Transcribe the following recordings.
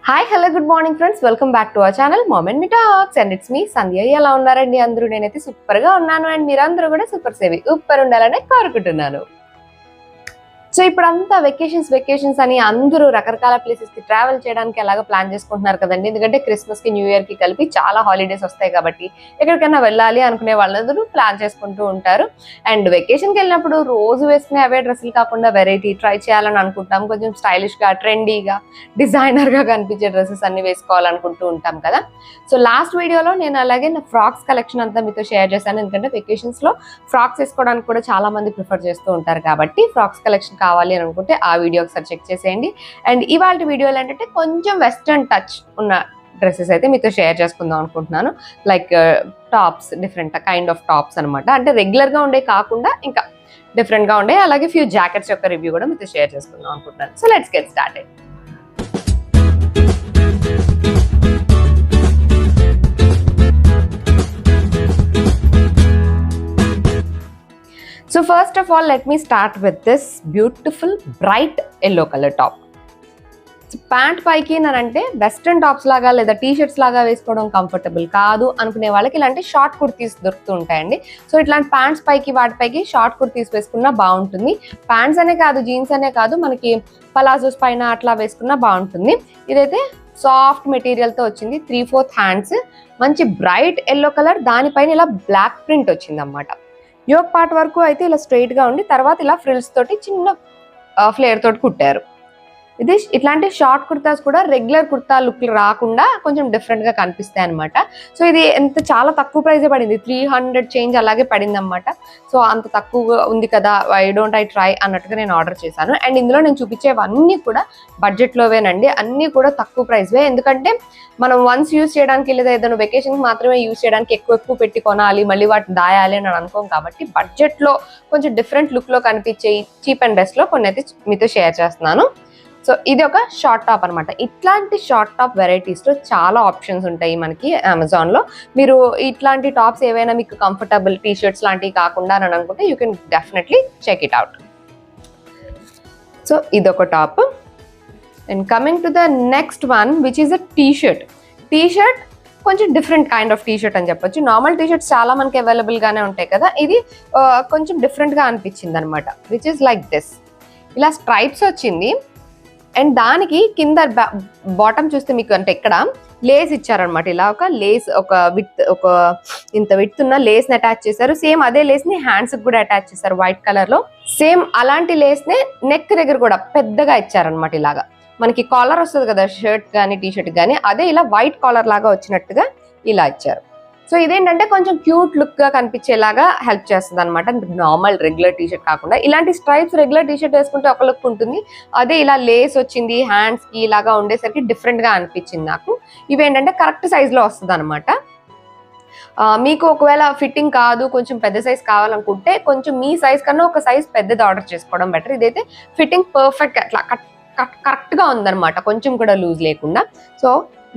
Hi hello good morning friends, welcome back to our channel mom and me talks and it's me Sandhya. ఎలా ఉన్నారండి అందరూ? నేనైతే super గా ఉన్నాను అండ్ మీరందరూ కూడా సూపర్ సేవి సూపర్ ఉండాలని కోరుకుంటున్నాను. సో ఇప్పుడంతా వెకేషన్స్ అని అందరూ రకరకాల ప్లేసెస్ కి ట్రావెల్ చేయడానికి ఎలాగో ప్లాన్ చేసుకుంటున్నారు కదండి. ఎందుకంటే క్రిస్మస్ కి న్యూ ఇయర్ కి కలిపి చాలా హాలిడేస్ వస్తాయి కాబట్టి ఎక్కడికైనా వెళ్ళాలి అనుకునే వాళ్ళందరూ ప్లాన్ చేసుకుంటూ ఉంటారు. అండ్ వెకేషన్ కి వెళ్ళినప్పుడు రోజు వేసుకునే అవే డ్రెస్సులు కాకుండా వెరైటీ ట్రై చేయాలని అనుకుంటాం. కొంచెం స్టైలిష్ గా, ట్రెండీగా, డిజైనర్ గా కనిపించే డ్రెస్సెస్ అన్ని వేసుకోవాలనుకుంటూ ఉంటాం కదా. సో లాస్ట్ వీడియోలో నేను అలాగే నా ఫ్రాక్స్ కలెక్షన్ అంతా మీతో షేర్ చేశాను. ఎందుకంటే వెకేషన్స్ లో ఫ్రాక్స్ వేసుకోవడానికి కూడా చాలా మంది ప్రిఫర్ చేస్తూ ఉంటారు కాబట్టి ఫ్రాక్స్ కలెక్షన్ కావాలి అని అనుకుంటే ఆ వీడియో ఒకసారి చెక్ చేసేయండి. అండ్ ఇవాళ వీడియోలో ఏంటంటే కొంచెం వెస్ట్రన్ టచ్ ఉన్న డ్రెస్సెస్ అయితే మీతో షేర్ చేసుకుందాం అనుకుంటున్నాను. Like tops, different kind of tops అనమాట. అంటే రెగ్యులర్ గా ఉండే కాకుండా ఇంకా డిఫరెంట్ గా ఉండే, అలాగే ఫ్యూ జాకెట్స్ యొక్క రివ్యూ కూడా మీతో షేర్ చేసుకుందాం అనుకుంటున్నాను. So let's get started. So first of all, let me start with this beautiful bright yellow color top. Pant పైకి అంటే వెస్ట్రన్ టాప్స్ లాగా లేదా టీ షర్ట్స్ లాగా వేసుకోవడం కంఫర్టబుల్ కాదు అనుకునే వాళ్ళకి ఇలాంటి షార్ట్ కుర్తీస్ దొరుకుతూ ఉంటాయండి. సో ఇట్లాంటి ప్యాంట్స్ పైకి వాటిపైకి షార్ట్ కుర్తీస్ వేసుకున్నా బాగుంటుంది. ప్యాంట్స్ అనే కాదు, జీన్స్ అనే కాదు, మనకి పలాజోస్ పైన అట్లా వేసుకున్నా బాగుంటుంది. ఇదైతే సాఫ్ట్ మెటీరియల్తో వచ్చింది. 3/4 హ్యాండ్స్, మంచి బ్రైట్ ఎల్లో కలర్, దానిపైన ఇలా బ్లాక్ ప్రింట్ వచ్చింది అన్నమాట. యోక్ పార్ట్ వరకు అయితే ఇలా స్ట్రైట్ గా ఉండి తర్వాత ఇలా ఫ్రిల్స్ తోటి చిన్న ఫ్లేర్ తోటి కుట్టారు. ఇది ఇట్లాంటి షార్ట్ కుర్తాస్ కూడా రెగ్యులర్ కుర్తా లుక్ రాకుండా కొంచెం డిఫరెంట్ గా కనిపిస్తాయి అనమాట. సో ఇది చాలా తక్కువ ప్రైజే పడింది, 300 చేంజ్ అలాగే పడింది అనమాట. సో అంత తక్కువగా ఉంది కదా, వై డోంట్ ఐ ట్రై అన్నట్టుగా నేను ఆర్డర్ చేశాను. అండ్ ఇందులో నేను చూపించేవన్నీ కూడా బడ్జెట్ లోవేనండి, అన్ని కూడా తక్కువ ప్రైస్వే. ఎందుకంటే మనం వన్స్ యూజ్ చేయడానికి లేదా ఏదైనా వెకేషన్ మాత్రమే యూజ్ చేయడానికి ఎక్కువ పెట్టి కొనాలి, మళ్ళీ వాటిని దాయాలి అని అనుకోం. కాబట్టి బడ్జెట్ లో కొంచెం డిఫరెంట్ లుక్ లో కనిపించే చీప్ అండ్ బెస్ట్ లో కొన్ని అయితే మీతో షేర్ చేస్తున్నాను. సో ఇది ఒక షార్ట్ టాప్ అనమాట. ఇట్లాంటి షార్ట్ టాప్ వెరైటీస్ లో చాలా ఆప్షన్స్ ఉంటాయి మనకి అమెజాన్ లో. మీరు ఇట్లాంటి టాప్స్ ఏవైనా మీకు కంఫర్టబుల్ టీ షర్ట్స్ లాంటివి కాకుండా అని అనుకుంటే you can definitely check it out. So ఇదొక top. And coming to the next one which is a T shirt. కొంచెం different kind of T shirt అని చెప్పొచ్చు. నార్మల్ టీ షర్ట్స్ చాలా మనకి అవైలబుల్ గానే ఉంటాయి కదా, ఇది కొంచెం డిఫరెంట్ గా అనిపించింది అనమాట. Which is like this. ఇలా స్ట్రైప్స్ వచ్చింది అండ్ దానికి కింద బాటమ్ చూస్తే మీకు అంటే ఇక్కడ లేస్ ఇచ్చారనమాట. ఇలా ఒక లేస్, ఒక ఇంత విడ్త్ ఉన్న లేస్ ని అటాచ్ చేశారు. సేమ్ అదే లేస్ ని హ్యాండ్స్ కూడా అటాచ్ చేశారు వైట్ కలర్ లో. సేమ్ అలాంటి లేస్ ని నెక్ దగ్గర కూడా పెద్దగా ఇచ్చారనమాట. ఇలాగా మనకి కాలర్ వస్తుంది కదా షర్ట్ కానీ టీ షర్ట్ కానీ, అదే ఇలా వైట్ కాలర్ లాగా వచ్చినట్టుగా ఇలా ఇచ్చారు. సో ఇదేంటంటే కొంచెం క్యూట్ లుక్ గా కనిపించేలాగా హెల్ప్ చేస్తుంది అనమాట. నార్మల్ రెగ్యులర్ టీ షర్ట్ కాకుండా ఇలాంటి స్ట్రైప్స్ రెగ్యులర్ టీ షర్ట్ వేసుకుంటే ఒక లుక్ ఉంటుంది, అదే ఇలా లేస్ వచ్చింది హ్యాండ్స్ కి ఇలాగా ఉండేసరికి డిఫరెంట్ గా అనిపించింది నాకు. ఇవేంటంటే కరెక్ట్ సైజ్ లో వస్తుంది అనమాట. మీకు ఒకవేళ ఫిట్టింగ్ కాదు, కొంచెం పెద్ద సైజ్ కావాలనుకుంటే కొంచెం మీ సైజ్ కన్నా ఒక సైజ్ పెద్దది ఆర్డర్ చేసుకోవడం బెటర్. ఇదైతే ఫిట్టింగ్ పర్ఫెక్ట్ అట్లా కరెక్ట్ గా ఉందన్నమాట, కొంచెం కూడా లూజ్ లేకుండా. సో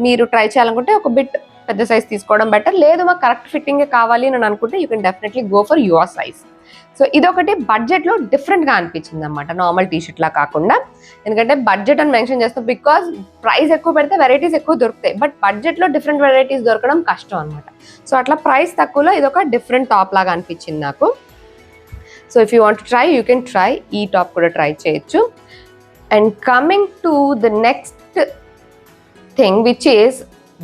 మీరు ట్రై చేయాలనుకుంటే ఒక బిట్ పెద్ద సైజ్ తీసుకోవడం బెటర్. లేదు మాకు కరెక్ట్ ఫిట్టింగ్ కావాలి అని అనుకుంటే you can definitely go for your size. So ఇదొకటి బడ్జెట్ లో డిఫరెంట్ గా అనిపించింది అనమాట, నార్మల్ టీ షర్ట్ లా కాకుండా. ఎందుకంటే బడ్జెట్ అని మెన్షన్ చేస్తాం బికాస్ ప్రైస్ ఎక్కువ పెడితే వెరైటీస్ ఎక్కువ దొరుకుతాయి, బట్ బడ్జెట్ లో డిఫరెంట్ వెరైటీస్ దొరకడం కష్టం అనమాట. సో అట్లా ప్రైస్ తక్కువలో ఇదొక డిఫరెంట్ టాప్ లాగా అనిపించింది నాకు. So if you want try you can try, ఈ టాప్ కూడా ట్రై చేయొచ్చు. And coming to the next thing which is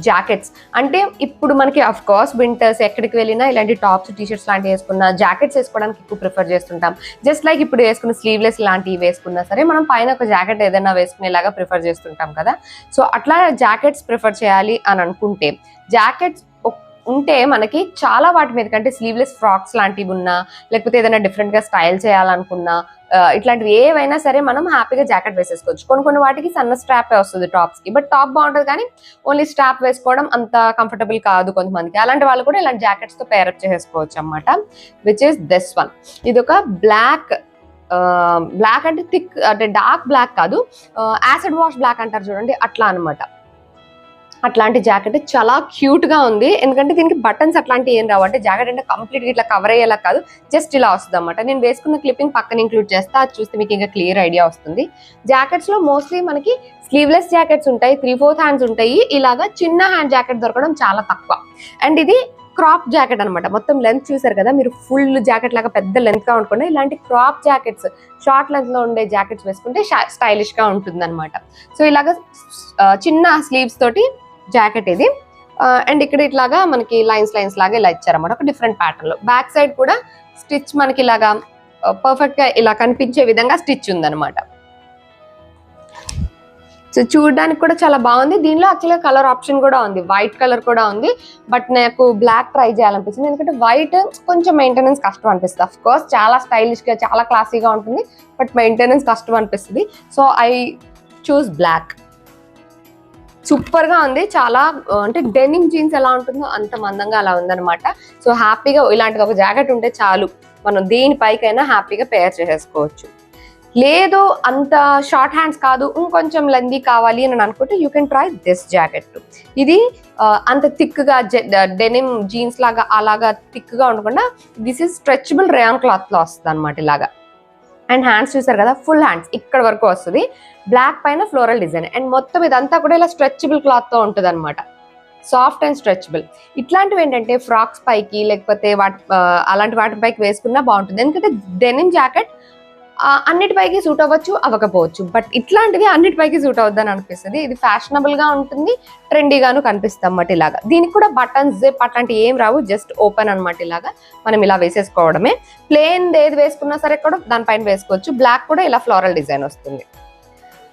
jackets. అంటే ఇప్పుడు మనకి అఫ్ కోర్స్ వింటర్స్ ఎక్కడికి వెళ్ళినా ఇలాంటి టాప్స్ టీ షర్ట్స్ లాంటివి వేసుకున్నా జాకెట్స్ వేసుకోవడానికి ఎక్కువ ప్రిఫర్ చేస్తుంటాం. జస్ట్ లైక్ ఇప్పుడు వేసుకున్న స్లీవ్లెస్ లాంటివి వేసుకున్నా సరే మనం పైన ఒక జాకెట్ ఏదైనా వేసుకునేలాగా ప్రిఫర్ చేస్తుంటాం కదా. సో అట్లా జాకెట్స్ ప్రిఫర్ చేయాలి అని అనుకుంటే జాకెట్స్ ఉంటే మనకి చాలా వాటి మీద కంటే స్లీవ్లెస్ ఫ్రాక్స్ లాంటివి ఉన్నా, లేకపోతే ఏదైనా డిఫరెంట్ గా స్టైల్ చేయాలనుకున్నా, ఇట్లాంటివి ఏవైనా సరే మనం హ్యాపీగా జాకెట్ వేసేసుకోవచ్చు. కొన్ని వాటికి సన్న స్ట్రాప్ వస్తుంది టాప్స్ కి, బట్ టాప్ బాగుంటుంది కానీ ఓన్లీ స్ట్రాప్ వేసుకోవడం అంత కంఫర్టబుల్ కాదు కొంతమందికి. అలాంటి వాళ్ళు కూడా ఇలాంటి జాకెట్స్ తో పేరప్ చేసుకోవచ్చు అనమాట. Which is this one. ఇది ఒక బ్లాక్ అంటే థిక్ అంటే డార్క్ బ్లాక్ కాదు, యాసిడ్ వాష్ బ్లాక్ అంటారు చూడండి, అట్లా అనమాట. అట్లాంటి జాకెట్ చాలా క్యూట్ గా ఉంది. ఎందుకంటే దీనికి బటన్స్ అట్లాంటి ఏం రావు. అంటే జాకెట్ అంటే కంప్లీట్ గా ఇట్లా కవర్ అయ్యేలా కాదు, జస్ట్ ఇలా వస్తుంది అనమాట. నేను వేసుకున్న క్లిప్పింగ్ పక్కన ఇంక్లూడ్ చేస్తా, అది చూస్తే మీకు ఇంకా క్లియర్ ఐడియా వస్తుంది. జాకెట్స్ లో మోస్ట్లీ మనకి స్లీవ్లెస్ జాకెట్స్ ఉంటాయి, 3/4 హ్యాండ్స్ ఉంటాయి. ఇలాగా చిన్న హ్యాండ్ జాకెట్ దొరకడం చాలా తక్కువ. అండ్ ఇది క్రాప్ జాకెట్ అనమాట. మొత్తం లెంత్ చూసారు కదా మీరు, ఫుల్ జాకెట్ లాగా పెద్ద లెంత్ గా ఉండకుండా ఇలాంటి క్రాప్ జాకెట్స్, షార్ట్ లెంత్ లో ఉండే జాకెట్స్ వేసుకుంటే స్టైలిష్ గా ఉంటుంది అనమాట. సో ఇలాగా చిన్న స్లీవ్స్ తోటి జాకెట్ ఇది. అండ్ ఇక్కడ ఇట్లాగా మనకి లైన్స్ లాగా ఇలా ఇచ్చారన్నమాట, ఒక డిఫరెంట్ ప్యాటర్న్ లో. బ్యాక్ సైడ్ కూడా స్టిచ్ మనకి ఇలాగా పర్ఫెక్ట్ గా ఇలా కనిపించే విధంగా స్టిచ్ ఉందన్నమాట. సో చూడడానికి కూడా చాలా బాగుంది. దీనిలో యాక్చువల్గా కలర్ ఆప్షన్ కూడా ఉంది, వైట్ కలర్ కూడా ఉంది. బట్ నాకు బ్లాక్ ట్రై చేయాలనిపిస్తుంది, ఎందుకంటే వైట్ కొంచెం మెయింటెనెన్స్ కష్టం అనిపిస్తుంది. అఫ్ కోర్స్ చాలా స్టైలిష్ గా చాలా క్లాసీగా ఉంటుంది, బట్ మెయింటెనెన్స్ కష్టం అనిపిస్తుంది. So I choose black. Super గా ఉంది, చాలా అంటే డెనిమ్ జీన్స్ ఎలా ఉంటుందో అంత మందంగా అలా ఉందన్నమాట. సో హ్యాపీగా ఇలాంటి ఒక జాకెట్ ఉంటే చాలు, మనం దేనిపైకైనా హ్యాపీగా పేర్ చేసేసుకోవచ్చు. లేదు అంత షార్ట్ హ్యాండ్స్ కాదు, ఇంకొంచెం లెందీ కావాలి అని అనుకుంటే you can try this jacket. ఇది అంత థిక్ గా డెనిమ్ జీన్స్ లాగా అలాగా థిక్ గా ఉండకుండా this is stretchable rayon cloth లో వస్తుంది అనమాట ఇలాగా. అండ్ హ్యాండ్స్ చూసారు కదా, ఫుల్ హ్యాండ్స్ ఇక్కడ వరకు వస్తుంది, బ్లాక్ పైన ఫ్లోరల్ డిజైన్. అండ్ మొత్తం ఇదంతా కూడా ఇలా స్ట్రెచబుల్ క్లాత్ తో ఉంటుంది అనమాట, సాఫ్ట్ అండ్ స్ట్రెచబుల్. ఇట్లాంటివి ఏంటంటే ఫ్రాక్స్ పైకి లేకపోతే అలాంటి వాటి పైకి వేసుకున్నా బాగుంటుంది, ఎందుకంటే డెనిమ్ జాకెట్ అన్నిటిపైకి సూట్ అవ్వచ్చు అవ్వకపోవచ్చు, బట్ ఇట్లాంటివి అన్నిటిపైకి సూట్ అవుద్దని అనిపిస్తుంది. ఇది ఫ్యాషనబుల్ గా ఉంటుంది, ట్రెండీగాను కనిపిస్తుంది అన్నమాట ఇలాగా. దీనికి కూడా బటన్స్ జిప్ అట్లాంటి ఏం రావు, జస్ట్ ఓపెన్ అనమాట. ఇలాగా మనం ఇలా వేసేసుకోవడమే. ప్లేన్ ఏది వేసుకున్నా సరే కూడా దానిపైన వేసుకోవచ్చు. బ్లాక్ కూడా ఇలా ఫ్లోరల్ డిజైన్ వస్తుంది.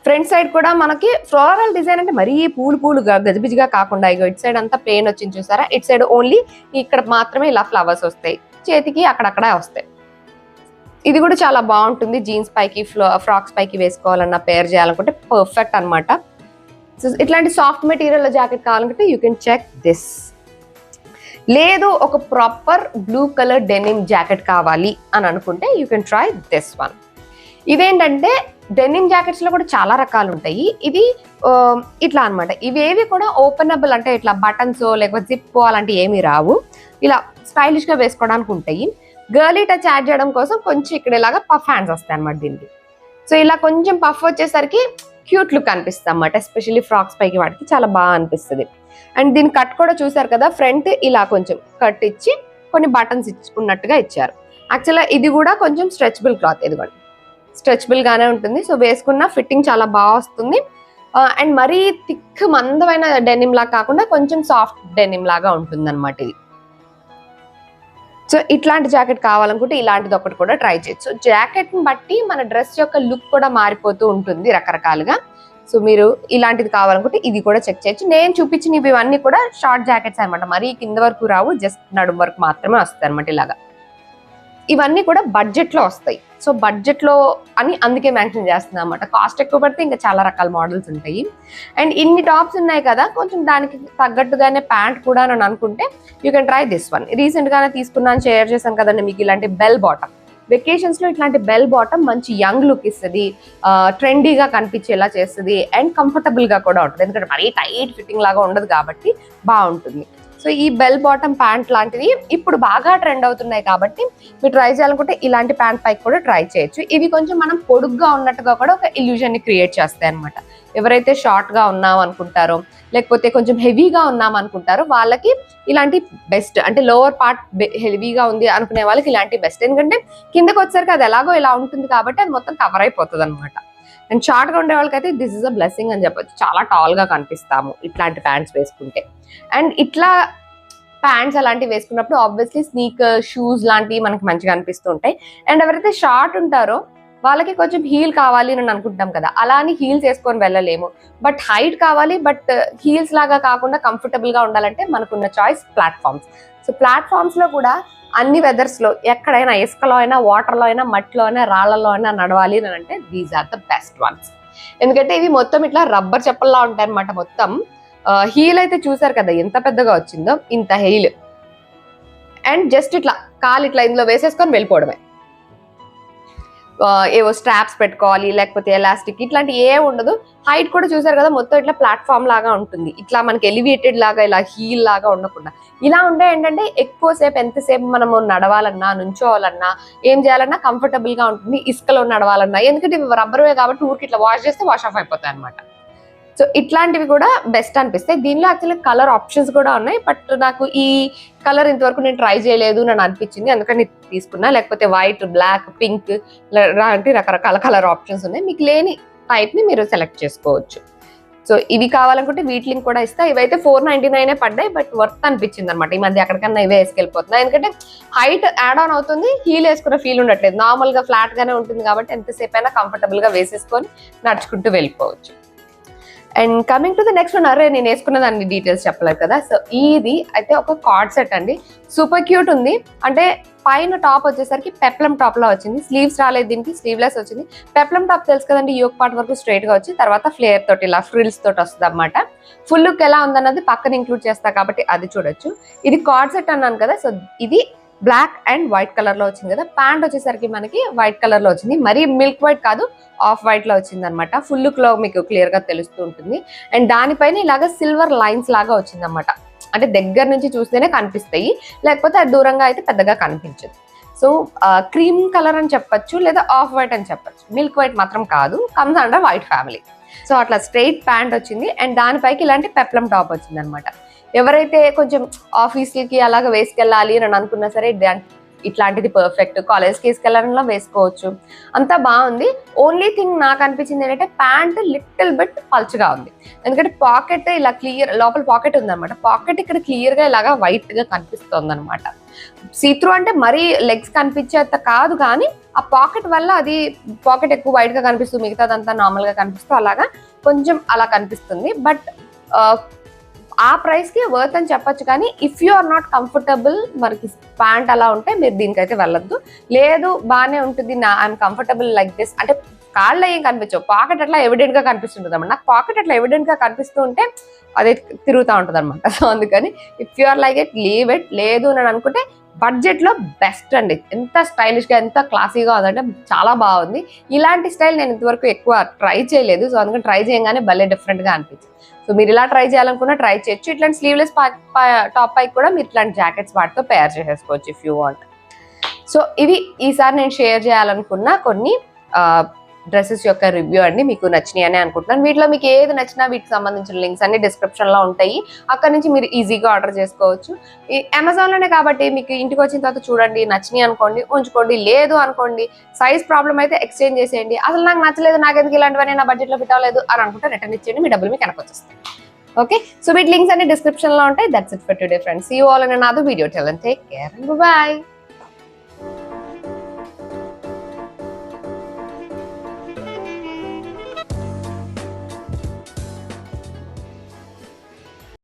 ఫ్రంట్ సైడ్ కూడా మనకి ఫ్లోరల్ డిజైన్ అంటే మరీ పూలుగా గజిబిజిగా కాకుండా ఇగో ఇటు సైడ్ అంతా ప్లేన్ వచ్చింది చూసారా, ఇటు సైడ్ ఓన్లీ ఇక్కడ మాత్రమే ఇలా ఫ్లవర్స్ వస్తాయి, చేతికి అక్కడక్కడ వస్తాయి. ఇది కూడా చాలా బాగుంటుంది, జీన్స్ పైకి ఫ్రాక్స్ పైకి వేసుకోవాలన్నా పేర్ చేయాలనుకుంటే పర్ఫెక్ట్ అనమాట. సో ఇట్లాంటి సాఫ్ట్ మెటీరియల్ జాకెట్ కావాలనుకుంటే యూ కెన్ చెక్ దిస్. లేదు ఒక proper blue colour denim jacket కావాలి అని అనుకుంటే you can try this one. ఇవేంటంటే డెనిమ్ జాకెట్స్ లో కూడా చాలా రకాలు ఉంటాయి. ఇది ఇట్లా అనమాట, ఇవేవి కూడా ఓపెనబుల్, అంటే ఇట్లా బటన్స్ లేకపోతే జిప్ అలాంటివి ఏమీ రావు, ఇలా స్టైలిష్ గా వేసుకోవడానికి ఉంటాయి. గర్లీ టచ్ యాడ్ చేయడం కోసం కొంచెం ఇక్కడ ఇలాగా పఫ్ హ్యాండ్స్ వస్తాయి అనమాట దీనికి. సో ఇలా కొంచెం పఫ్ వచ్చేసరికి క్యూట్ లుక్ అనిపిస్తుంది అనమాట, ఎస్పెషల్లీ ఫ్రాక్స్ పైకి వాటికి చాలా బాగా అనిపిస్తుంది. అండ్ దీని కట్ కూడా చూసారు కదా, ఫ్రంట్ ఇలా కొంచెం కట్ ఇచ్చి కొన్ని బటన్స్ ఉన్నట్టుగా ఇచ్చారు. యాక్చువల్గా ఇది కూడా కొంచెం స్ట్రెచబుల్ క్లాత్, ఇదిగోండి స్ట్రెచబుల్ గానే ఉంటుంది. సో వేసుకున్న ఫిట్టింగ్ చాలా బాగా వస్తుంది. అండ్ మరీ థిక్ మందమైన డెనిమ్ లాగా కాకుండా కొంచెం సాఫ్ట్ డెనిమ్ లాగా ఉంటుంది అనమాట ఇది. సో ఇట్లాంటి జాకెట్ కావాలనుకుంటే ఇలాంటిది ఒకటి కూడా ట్రై చేయొచ్చు. జాకెట్ ని బట్టి మన డ్రెస్ యొక్క లుక్ కూడా మారిపోతూ ఉంటుంది రకరకాలుగా. సో మీరు ఇలాంటిది కావాలనుకుంటే ఇది కూడా చెక్ చేయొచ్చు. నేను చూపించిన ఇవన్నీ కూడా షార్ట్ జాకెట్స్ అనమాట, మరీ కింద వరకు రావు, జస్ట్ నడుము వరకు మాత్రమే వస్తాయి అనమాట ఇలాగా. ఇవన్నీ కూడా బడ్జెట్ లో వస్తాయి. సో బడ్జెట్ లో అని అందుకే మెన్షన్ చేస్తుంది అనమాట. కాస్ట్ ఎక్కువ పడితే ఇంకా చాలా రకాల మోడల్స్ ఉంటాయి. అండ్ ఇన్ని టాప్స్ ఉన్నాయి కదా, కొంచెం దానికి తగ్గట్టుగానే ప్యాంట్ కూడా అని అనుకుంటే you can try this one. Recent గానే తీసుకున్నాను, షేర్ చేశాను కదండి మీకు, ఇలాంటి బెల్ బాటమ్. వెకేషన్స్ లో ఇట్లాంటి బెల్ బాటమ్ మంచి యంగ్ లుక్ ఇస్తుంది, ట్రెండీగా కనిపించేలా చేస్తుంది, అండ్ కంఫర్టబుల్ గా కూడా ఉంటుంది, ఎందుకంటే మరీ టైట్ ఫిట్టింగ్ లాగా ఉండదు కాబట్టి బాగుంటుంది. సో ఈ బెల్ బాటమ్ ప్యాంట్ లాంటివి ఇప్పుడు బాగా ట్రెండ్ అవుతున్నాయి కాబట్టి మీరు ట్రై చేయాలనుకుంటే ఇలాంటి ప్యాంట్ పైకి కూడా ట్రై చేయొచ్చు. ఇవి కొంచెం మనం పొడుగ్గా ఉన్నట్టుగా కూడా ఒక ఇల్యూజన్ ని క్రియేట్ చేస్తాయి అనమాట. ఎవరైతే షార్ట్ గా ఉన్నాం అనుకుంటారో లేకపోతే కొంచెం హెవీగా ఉన్నాం అనుకుంటారో వాళ్ళకి ఇలాంటి బెస్ట్. అంటే లోవర్ పార్ట్ హెవీగా ఉంది అనుకునే వాళ్ళకి ఇలాంటి బెస్ట్, ఎందుకంటే కిందకి వచ్చేసరికి అది ఎలాగో ఇలా ఉంటుంది కాబట్టి అది మొత్తం కవర్ అయిపోతుంది అనమాట. అండ్ షార్ట్ గా ఉండే వాళ్ళకైతే దిస్ ఇస్ అ బ్లెస్సింగ్ అని చెప్పొచ్చు, చాలా టాల్ గా కనిపిస్తాము ఇట్లాంటి ప్యాంట్స్ వేసుకుంటే. అండ్ ఇట్లా ప్యాంట్స్ అలాంటివి వేసుకున్నప్పుడు ఆబ్వియస్లీ స్నీకర్ షూస్ లాంటివి మనకి మంచిగా అనిపిస్తూ ఉంటాయి. అండ్ ఎవరైతే షార్ట్ ఉంటారో వాళ్ళకి కొంచెం హీల్ కావాలి అని అనుకుంటాం కదా, అలా అని హీల్స్ వేసుకొని వెళ్ళలేము. బట్ హైట్ కావాలి, బట్ హీల్స్ లాగా కాకుండా కంఫర్టబుల్ గా ఉండాలంటే మనకున్న చాయిస్ ప్లాట్ఫామ్స్. సో ప్లాట్ఫామ్స్ లో కూడా అన్ని వెదర్స్ లో ఎక్కడైనా ఇసుకలో అయినా వాటర్లో అయినా మట్టిలో అయినా రాళ్లలో అయినా నడవాలి అని అంటే these are the best ones. ఎందుకంటే ఇవి మొత్తం ఇట్లా రబ్బర్ చెప్పల్లా ఉంటాయి అనమాట. మొత్తం హీల్ అయితే చూసారు కదా ఎంత పెద్దగా వచ్చిందో, ఇంత హీల్. అండ్ జస్ట్ ఇట్లా కాలు ఇట్లా ఇందులో వేసేసుకొని వెళ్ళిపోవడమే. ఏవో స్ట్రాప్స్ పెట్టుకోవాలి లేకపోతే ఎలాస్టిక్ ఇట్లాంటి ఏ ఉండదు. హైట్ కూడా చూసారు కదా మొత్తం ఇట్లా ప్లాట్ఫామ్ లాగా ఉంటుంది, ఇట్లా మనకి ఎలివేటెడ్ లాగా ఇలా హీల్ లాగా ఉండకుండా ఇలా ఉండే ఏంటంటే ఎక్కువసేపు ఎంతసేపు మనము నడవాలన్నా నుంచోవాలన్నా ఏం చేయాలన్నా కంఫర్టబుల్ గా ఉంటుంది. ఇసుకలో నడవాలన్నా, ఎందుకంటే ఇవి రబ్బర్వే కాబట్టి ఊరికి ఇట్లా వాష్ చేస్తే వాష్ ఆఫ్ అయిపోతాయి అనమాట. సో ఇట్లాంటివి కూడా బెస్ట్ అనిపిస్తాయి. దీనిలో యాక్చువల్లీ కలర్ ఆప్షన్స్ కూడా ఉన్నాయి, బట్ నాకు ఈ కలర్ ఇంతవరకు నేను ట్రై చేయలేదు అని అనిపించింది, అందుకని తీసుకున్నా. లేకపోతే వైట్, బ్లాక్, పింక్ లాంటి రకరకాల కలర్ ఆప్షన్స్ ఉన్నాయి. మీకు లేని టైప్ని మీరు సెలెక్ట్ చేసుకోవచ్చు. సో ఇవి కావాలనుకుంటే వీటి లింక్ కూడా ఇస్తా. ఇవైతే 499 పడ్డాయి, బట్ వర్త్ అనిపించింది అనమాట. ఈ మధ్య ఎక్కడికన్నా ఇవే వేసుకెళ్ళిపోతున్నాయి, ఎందుకంటే హైట్ యాడ్ ఆన్ అవుతుంది, హీల్ వేసుకున్న ఫీల్ ఉండట్లేదు. నార్మల్గా ఫ్లాట్ గానే ఉంటుంది కాబట్టి ఎంతసేపు అయినా కంఫర్టబుల్ గా వేసేసుకొని నడుచుకుంటూ వెళ్ళిపోవచ్చు. And coming to the next one, అరే నేను వేసుకున్న దాన్ని డీటెయిల్స్ చెప్పలేదు కదా. సో ఇది అయితే ఒక కార్డ్ సెట్ అండి, సూపర్ క్యూట్ ఉంది. అంటే పైన టాప్ వచ్చేసరికి పెప్లం టాప్ లా వచ్చింది, స్లీవ్స్ రాలేదు, దీనికి స్లీవ్లెస్ వచ్చింది. పెప్లం టాప్ తెలుసు కదండి, యోక్ పార్ట్ వరకు స్ట్రైట్ గా వచ్చి తర్వాత ఫ్లేయర్ తోటి ఇలా ఫ్రిల్స్ తోటి వస్తుంది అనమాట. ఫుల్ లుక్ ఎలా ఉందన్నది పక్కన ఇంక్లూడ్ చేస్తా కాబట్టి అది చూడొచ్చు. ఇది కార్డ్ సెట్ అన్నాను కదా, సో ఇది బ్లాక్ అండ్ వైట్ కలర్ లో వచ్చింది కదా. ప్యాంట్ వచ్చేసరికి మనకి వైట్ కలర్ లో వచ్చింది, మరీ మిల్క్ వైట్ కాదు, ఆఫ్ వైట్ లో వచ్చింది అనమాట. ఫుల్ లుక్ లో మీకు క్లియర్ గా తెలుస్తూ ఉంటుంది. అండ్ దానిపైన ఇలాగా సిల్వర్ లైన్స్ లాగా వచ్చింది అనమాట. అంటే దగ్గర నుంచి చూస్తేనే కనిపిస్తాయి, లేకపోతే అది దూరంగా అయితే పెద్దగా కనిపించదు. సో క్రీమ్ కలర్ అని చెప్పొచ్చు, లేదా ఆఫ్ వైట్ అని చెప్పొచ్చు. మిల్క్ వైట్ మాత్రం కాదు, comes under white family. So అట్లా స్ట్రైట్ ప్యాంట్ వచ్చింది, అండ్ దానిపైకి ఇలాంటి పెప్లం టాప్ వచ్చింది అనమాట. ఎవరైతే కొంచెం ఆఫీస్కి అలాగ వేసుకెళ్ళాలి అని అనుకున్నా సరే ఇట్లాంటిది పర్ఫెక్ట్. కాలేజ్కి వేసుకెళ్ళాలన్నా వేసుకోవచ్చు, అంతా బాగుంది. ఓన్లీ థింగ్ నాకు అనిపించింది ఏంటంటే ప్యాంట్ లిటిల్ బిట్ పల్చగా ఉంది, ఎందుకంటే పాకెట్ ఇలా క్లియర్, లోపల పాకెట్ ఉందన్నమాట. పాకెట్ ఇక్కడ క్లియర్ గా ఇలాగా వైట్ గా కనిపిస్తుంది అనమాట. సీత్రూ అంటే మరీ లెగ్స్ కనిపించేంత కాదు, కానీ ఆ పాకెట్ వల్ల అది పాకెట్ ఎక్కువ వైట్ గా కనిపిస్తుంది, మిగతాదంతా నార్మల్ గా కనిపిస్తూ అలాగా కొంచెం అలా కనిపిస్తుంది. బట్ ఆ ప్రైస్ కి వర్త్ అని చెప్పొచ్చు. కానీ if you are not comfortable, మనకి ప్యాంట్ అలా ఉంటే మీరు దీనికైతే వెళ్ళొద్దు. లేదు బాగానే ఉంటుంది, ఐఎమ్ కంఫర్టబుల్ లైక్ దిస్ అంటే కాళ్ళలో ఏం కనిపించవు, పాకెట్ అట్లా ఎవిడెంట్ గా కనిపిస్తుంటుంది అన్నమాట. నాకు పాకెట్ అట్లా ఎవిడెంట్ గా కనిపిస్తూ ఉంటే అదే తిరుగుతూ ఉంటుంది అనమాట. సో అందుకని if you are like it, leave it. లేదు అని అనుకుంటే బడ్జెట్ లో బెస్ట్ అండి. ఎంత స్టైలిష్ గా, ఎంత క్లాసీగా ఉందంటే చాలా బాగుంది. ఇలాంటి స్టైల్ నేను ఇంతవరకు ఎక్కువ ట్రై చేయలేదు, సో అందుకని ట్రై చేయగానే భలే డిఫరెంట్ గా అనిపించింది. సో మీరు ఇలా ట్రై చేయాలనుకున్నా ట్రై చేయొచ్చు. ఇట్లాంటి స్లీవ్లెస్ టాప్ పైకి కూడా మీరు ఇట్లాంటి జాకెట్స్ వాటితో పేర్ చేసేసుకోవచ్చు ఇఫ్ యూ వాంట్. సో ఇవి ఈసారి నేను షేర్ చేయాలనుకున్న కొన్ని డ్రెస్సెస్ యొక్క రివ్యూ అండి. మీకు నచ్చినాయి అని అనుకుంటున్నాను. వీటిలో మీకు ఏది నచ్చినా వీటికి సంబంధించిన లింక్స్ అన్ని డిస్క్రిప్షన్ లో ఉంటాయి, అక్కడ నుంచి మీరు ఈజీగా ఆర్డర్ చేసుకోవచ్చు. ఈ అమెజాన్ లోనే కాబట్టి మీకు ఇంటికి వచ్చిన తర్వాత చూడండి, నచ్చినాయి అనుకోండి ఉంచుకోండి, లేదు అనుకోండి సైజ్ ప్రాబ్లం అయితే ఎక్స్చేంజ్ చేసేయండి. అసలు నాకు నచ్చలేదు, నాకు ఎందుకు ఇలాంటివన్నీ నా బడ్జెట్ లో పెట్టలేదు అని అనుకుంటే రిటర్న్ ఇచ్చేయండి, మీ డబ్బులు మీకు వెనక్కి వచ్చేస్తాయి. ఓకే, సో వీటి లింక్స్ అన్ని డిస్క్రిప్షన్ లో ఉంటాయి. That's it for today friends. See you all in another video. Till then take care and by.